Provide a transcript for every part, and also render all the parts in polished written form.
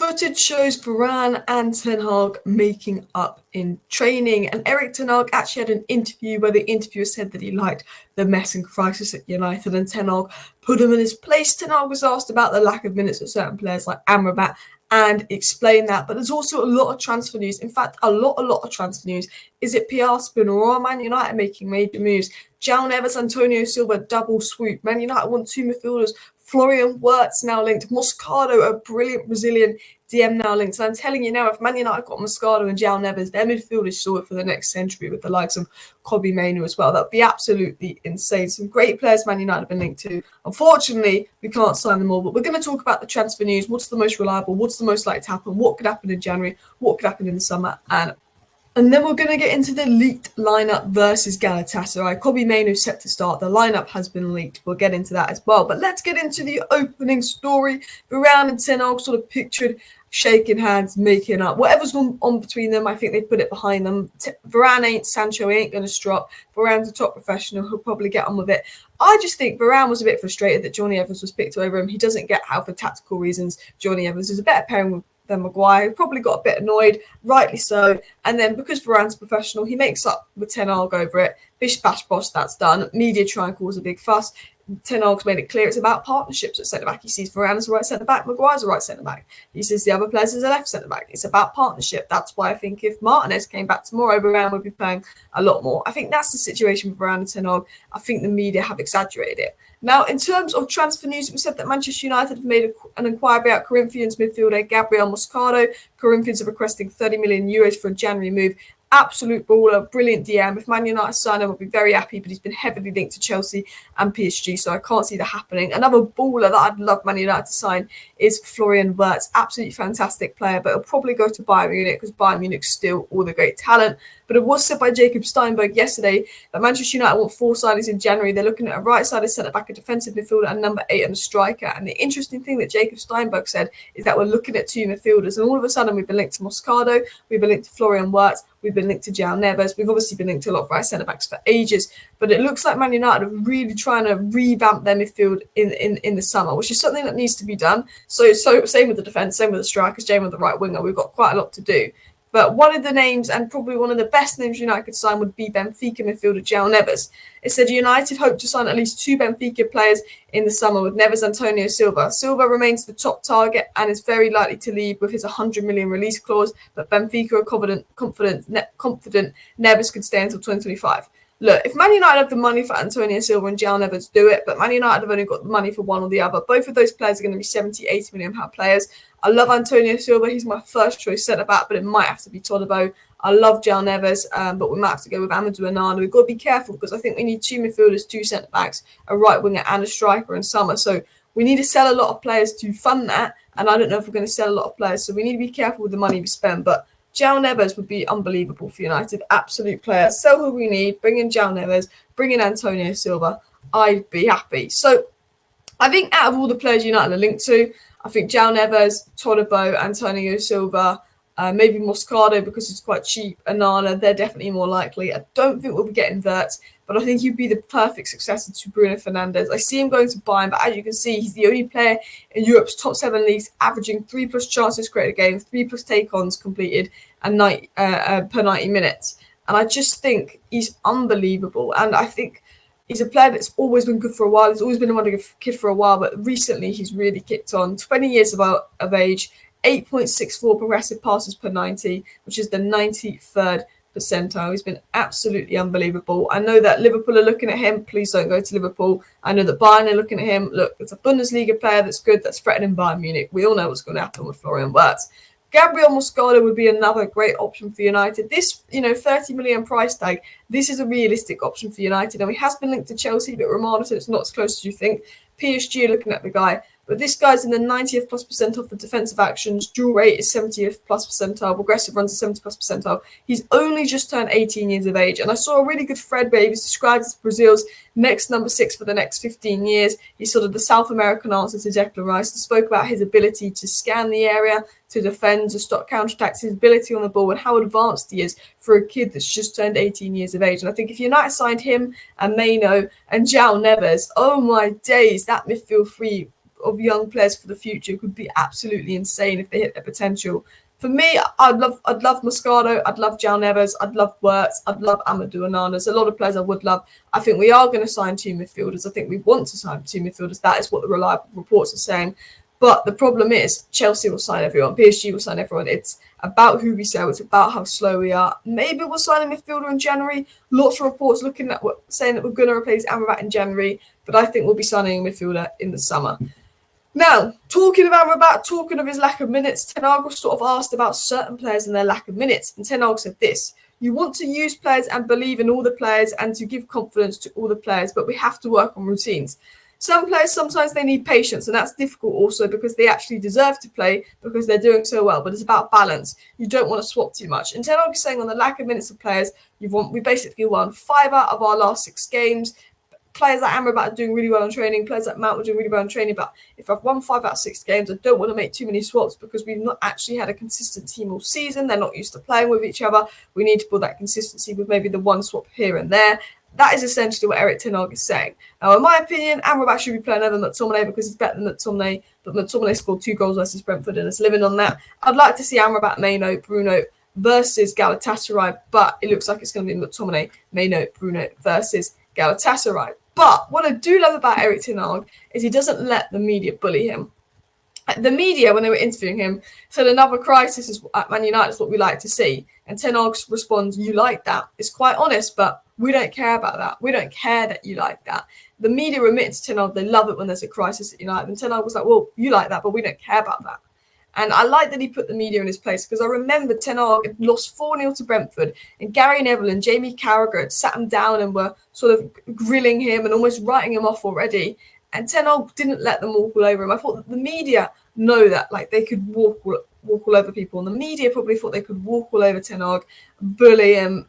Footage shows Varane and Ten Hag making up in training, and Erik Ten Hag actually had an interview where the interviewer said that he liked the mess and crisis at United, and Ten Hag put him in his place. Ten Hag was asked about the lack of minutes of certain players like Amrabat and explained that, but there's also a lot of transfer news. In fact, a lot of transfer news. Is it PR spin or are Man United making major moves? Joao Neves, Antonio Silva, double swoop. Man United want two midfielders. Florian Wirtz now linked. Moscardo, a brilliant Brazilian DM, now linked. And I'm telling you now, if Man United got Moscardo and Joao Neves, their midfield is sorted for the next century with the likes of Kobbie Mainoo as well. That would be absolutely insane. Some great players Man United have been linked to. Unfortunately, we can't sign them all, but we're going to talk about the transfer news. What's the most reliable? What's the most likely to happen? What could happen in January? What could happen in the summer? And then we're going to get into the leaked lineup versus Galatasaray. Kobbie Mainoo set to start. The lineup has been leaked. We'll get into that as well. But let's get into the opening story. Varane and Ten Hag sort of pictured shaking hands, making up. Whatever's gone on between them, I think they've put it behind them. Varane ain't Sancho. He ain't going to strop. Varane's a top professional. He'll probably get on with it. I just think Varane was a bit frustrated that Johnny Evans was picked over him. He doesn't get how, for tactical reasons, Johnny Evans is a better pairing than Maguire. He probably got a bit annoyed, rightly so. And then because Varane's professional, he makes up with Ten Hag over it. Bish bash bosh, that's done. Media try and cause a big fuss. Ten Hag's made it clear it's about partnerships at centre back. He sees Varane as a right centre back, Maguire's a right centre back. He sees the other players as a left centre back. It's about partnership. That's why I think if Martinez came back tomorrow, Varane would be playing a lot more. I think that's the situation with Varane and Ten Hag. I think the media have exaggerated it. Now, in terms of transfer news, we said that Manchester United have made an inquiry about Corinthians midfielder Gabriel Moscardo. Corinthians are requesting 30 million euros for a January move. Absolute baller, brilliant DM. If Man United sign him, I'll be very happy, but he's been heavily linked to Chelsea and PSG, so I can't see that happening. Another baller that I'd love Man United to sign is Florian Wirtz. Absolutely fantastic player, but he'll probably go to Bayern Munich because Bayern Munich's still all the great talent. But it was said by Jacob Steinberg yesterday that Manchester United want 4 signings in January. They're looking at a right-sided centre-back, a defensive midfielder, and number 8 and a striker. And the interesting thing that Jacob Steinberg said is that we're looking at 2 midfielders. And all of a sudden, we've been linked to Moscardo, we've been linked to Florian Wirtz, we've been linked to Joao Neves. We've obviously been linked to a lot of right centre-backs for ages. But it looks like Man United are really trying to revamp their midfield in the summer, which is something that needs to be done. So same with the defence, same with the strikers, same with the right winger. We've got quite a lot to do. But one of the names, and probably one of the best names United could sign, would be Benfica midfielder Joao Neves. It said United hope to sign at least 2 Benfica players in the summer, with Neves Antonio Silva. Silva remains the top target and is very likely to leave with his 100 million release clause, but Benfica are confident Neves could stay until 2025. Look, if Man United have the money for Antonio Silva and Joao Neves, do it. But Man United have only got the money for one or the other. Both of those players are going to be 70, 80 million pound players. I love Antonio Silva. He's my first choice centre-back, but it might have to be Todibo. I love Joao Neves, but we might have to go with Amadou Onana. We've got to be careful because I think we need 2 midfielders, 2 centre-backs, a right winger and a striker in summer. So we need to sell a lot of players to fund that. And I don't know if we're going to sell a lot of players. So we need to be careful with the money we spend. But Joao Neves would be unbelievable for United. Absolute player. Sell who we need. Bring in Joao Neves. Bring in Antonio Silva. I'd be happy. So I think out of all the players United are linked to, I think Joao Neves, Todibo, Antonio Silva, maybe Moscardo because it's quite cheap, Onana, they're definitely more likely. I don't think we'll be getting Wirtz, but I think he'd be the perfect successor to Bruno Fernandes. I see him going to Bayern, but as you can see, he's the only player in Europe's top 7 leagues averaging 3+ chances created a game, 3+ take-ons completed, and per 90 minutes. And I just think he's unbelievable. And I think he's a player that's always been good for a while. He's always been a wonderful kid for a while, but recently he's really kicked on. 20 years of age, 8.64 progressive passes per 90, which is the 93rd percentile. He's been absolutely unbelievable. I know that Liverpool are looking at him. Please don't go to Liverpool. I know that Bayern are looking at him. Look, it's a Bundesliga player that's good, that's threatening Bayern Munich. We all know what's going to happen with Florian Wirtz. Gabriel Moscardo would be another great option for United. This, 30 million price tag, this is a realistic option for United. And he has been linked to Chelsea, but Romano said it's not as close as you think. PSG are looking at the guy. But this guy's in the 90th plus percentile for defensive actions. Dual rate is 70th plus percentile. Progressive runs are 70 plus percentile. He's only just turned 18 years of age. And I saw a really good thread where he was described as Brazil's next number 6 for the next 15 years. He's sort of the South American answer to Declan Rice. He spoke about his ability to scan the area, to defend, to stop counterattacks, his ability on the ball, and how advanced he is for a kid that's just turned 18 years of age. And I think if United signed him and Mainoo and Joao Neves, oh my days, that midfield three of young players for the future could be absolutely insane if they hit their potential. For me, I'd love Moscardo, I'd love Joao Neves, I'd love Wirtz, I'd love Amadou Onana. There's a lot of players I would love. I think we are going to sign 2 midfielders. I think we want to sign 2 midfielders. That is what the reliable reports are saying. But the problem is Chelsea will sign everyone, PSG will sign everyone. It's about who we sell. It's about how slow we are. Maybe we'll sign a midfielder in January. Lots of reports saying that we're going to replace Amrabat in January. But I think we'll be signing a midfielder in the summer. Now, talking of Amrabat, talking of his lack of minutes, Ten Hag was sort of asked about certain players and their lack of minutes. And Ten Hag said this: you want to use players and believe in all the players and to give confidence to all the players, but we have to work on routines. Some players, sometimes they need patience, and that's difficult also because they actually deserve to play because they're doing so well. But it's about balance. You don't want to swap too much. And Ten Hag is saying on the lack of minutes of players, we basically won 5 out of our last 6 games. Players like Amrabat are doing really well in training. Players like Mount are doing really well in training. But if I've won 5 out of 6 games, I don't want to make too many swaps because we've not actually had a consistent team all season. They're not used to playing with each other. We need to build that consistency with maybe the one swap here and there. That is essentially what Erik Ten Hag is saying. Now, in my opinion, Amrabat should be playing over McTominay because he's better than McTominay. But McTominay scored 2 goals versus Brentford and is living on that. I'd like to see Amrabat, Mainoo, Bruno versus Galatasaray. But it looks like it's going to be McTominay, Mainoo, Bruno versus Galatasaray. But what I do love about Erik Ten Hag is he doesn't let the media bully him. The media, when they were interviewing him, said another crisis at Man United is what we like to see. And Ten Hag responds, you like that. It's quite honest, but we don't care about that. We don't care that you like that. The media admit to Ten Hag, they love it when there's a crisis at United. And Ten Hag was like, well, you like that, but we don't care about that. And I like that he put the media in his place because I remember Ten Hag had lost 4-0 to Brentford and Gary Neville and Jamie Carragher had sat him down and were sort of grilling him and almost writing him off already. And Ten Hag didn't let them walk all over him. I thought that the media know that, like, they could walk all over people. And the media probably thought they could walk all over Ten Hag, bully him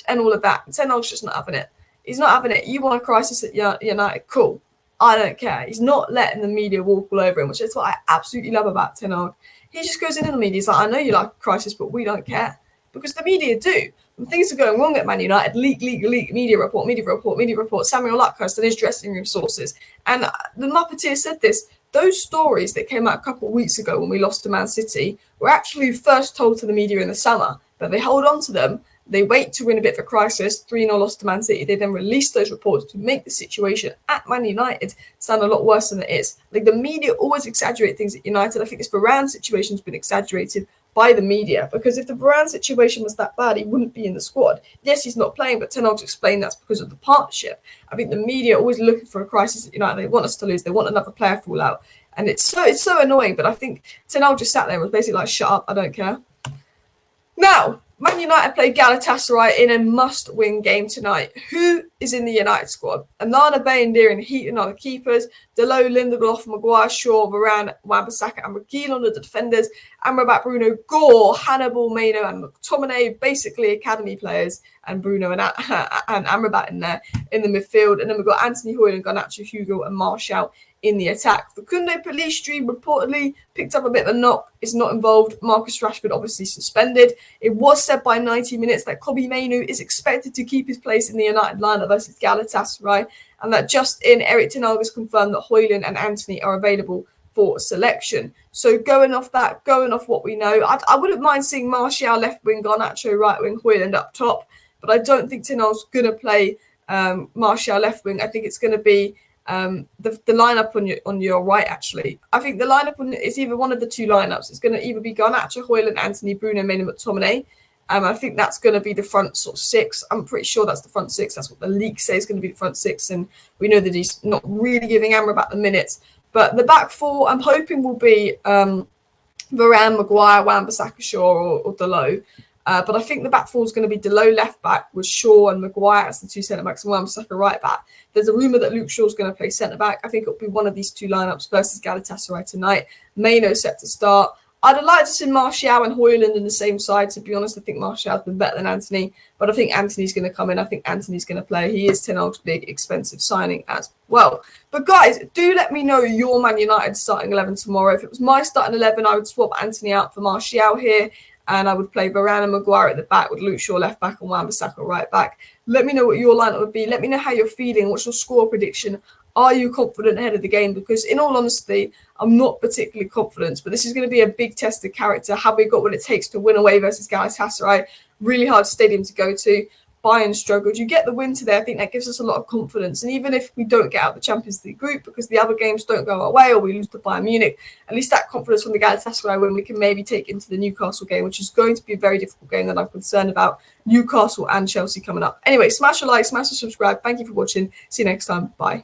and all of that. Ten Hag's just not having it. He's not having it. You want a crisis at United? Cool. I don't care. He's not letting the media walk all over him, which is what I absolutely love about Ten Hag. He just goes into the media. He's like, I know you like a crisis, but we don't care. Because the media do. When things are going wrong at Man United, leak, media report, Samuel Luckhurst and his dressing room sources. And the Muppeteer said this. Those stories that came out a couple of weeks ago when we lost to Man City were actually first told to the media in the summer. But they hold on to them. They wait to win a bit of a crisis, 3-0 loss to Man City. They then release those reports to make the situation at Man United sound a lot worse than it is. Like, the media always exaggerate things at United. I think this Varane situation has been exaggerated by the media because if the Varane situation was that bad, he wouldn't be in the squad. Yes, he's not playing, but Ten Hag's explained that's because of the partnership. I think the media are always looking for a crisis at United. They want us to lose. They want another player fall out. And it's so annoying, but I think Ten Hag just sat there and was basically like, shut up, I don't care. Now, Man United play Galatasaray in a must-win game tonight. Who is in the United squad? Onana, Bayindir and Heaton are the keepers. Dalot, Lindelof, Maguire, Shaw, Varane, Wan-Bissaka and Reguilon are the defenders. Amrabat, Bruno, Gore, Hannibal, Mainoo and McTominay, basically academy players, and Bruno and Amrabat in there in the midfield. And then we've got Anthony Hoyle and Garnacho, Hugo and Martial in the attack. Facundo Pellistri reportedly picked up a bit of a knock, is not involved. Marcus Rashford obviously suspended. It was said by 90 minutes that Kobbie Mainoo is expected to keep his place in the United lineup versus Galatasaray, and that just in, Erik Ten Hag has confirmed that Højlund and Antony are available for selection. So going off what we know, I wouldn't mind seeing Martial left wing, Garnacho right wing, Højlund up top, but I don't think Ten Hag's going to play Martial left wing. I think it's going to be the lineup on your right. Actually, I think the lineup is either one of the two lineups. It's going to either be Garnacho, Højlund, Antony, Bruno, Mainoo, McTominay. I think that's going to be the front sort of 6. I'm pretty sure that's the front 6. That's what the league says is going to be the front 6, and we know that he's not really giving Amrabat the minutes. But the back 4, I'm hoping will be Varane, Maguire, Wan-Bissaka, Shaw, or Dalot. But I think the back 4 is going to be Dalot left back with Shaw and Maguire as the 2 centre backs and Wan-Bissaka right back. There's a rumour that Luke Shaw is going to play centre back. I think it'll be one of these 2 lineups versus Galatasaray tonight. Mainoo set to start. I'd like to see Martial and Højlund in the same side. To be honest, I think Martial's been better than Antony, but I think Antony's going to come in. I think Antony's going to play. He is Ten Hag's big, expensive signing as well. But guys, do let me know your Man United starting 11 tomorrow. If it was my starting 11, I would swap Antony out for Martial here, and I would play Varane and Maguire at the back with Luke Shaw left back and Wan-Bissaka right back. Let me know what your lineup would be. Let me know how you're feeling. What's your score prediction? Are you confident ahead of the game? Because in all honesty, I'm not particularly confident, but this is going to be a big test of character. Have we got what it takes to win away versus Galatasaray? Really hard stadium to go to. Bayern struggled. You get the win today. I think that gives us a lot of confidence. And even if we don't get out the Champions League group because the other games don't go our way or we lose to Bayern Munich, at least that confidence from the Galatasaray win we can maybe take into the Newcastle game, which is going to be a very difficult game that I'm concerned about. Newcastle and Chelsea coming up. Anyway, smash a like, smash a subscribe. Thank you for watching. See you next time. Bye.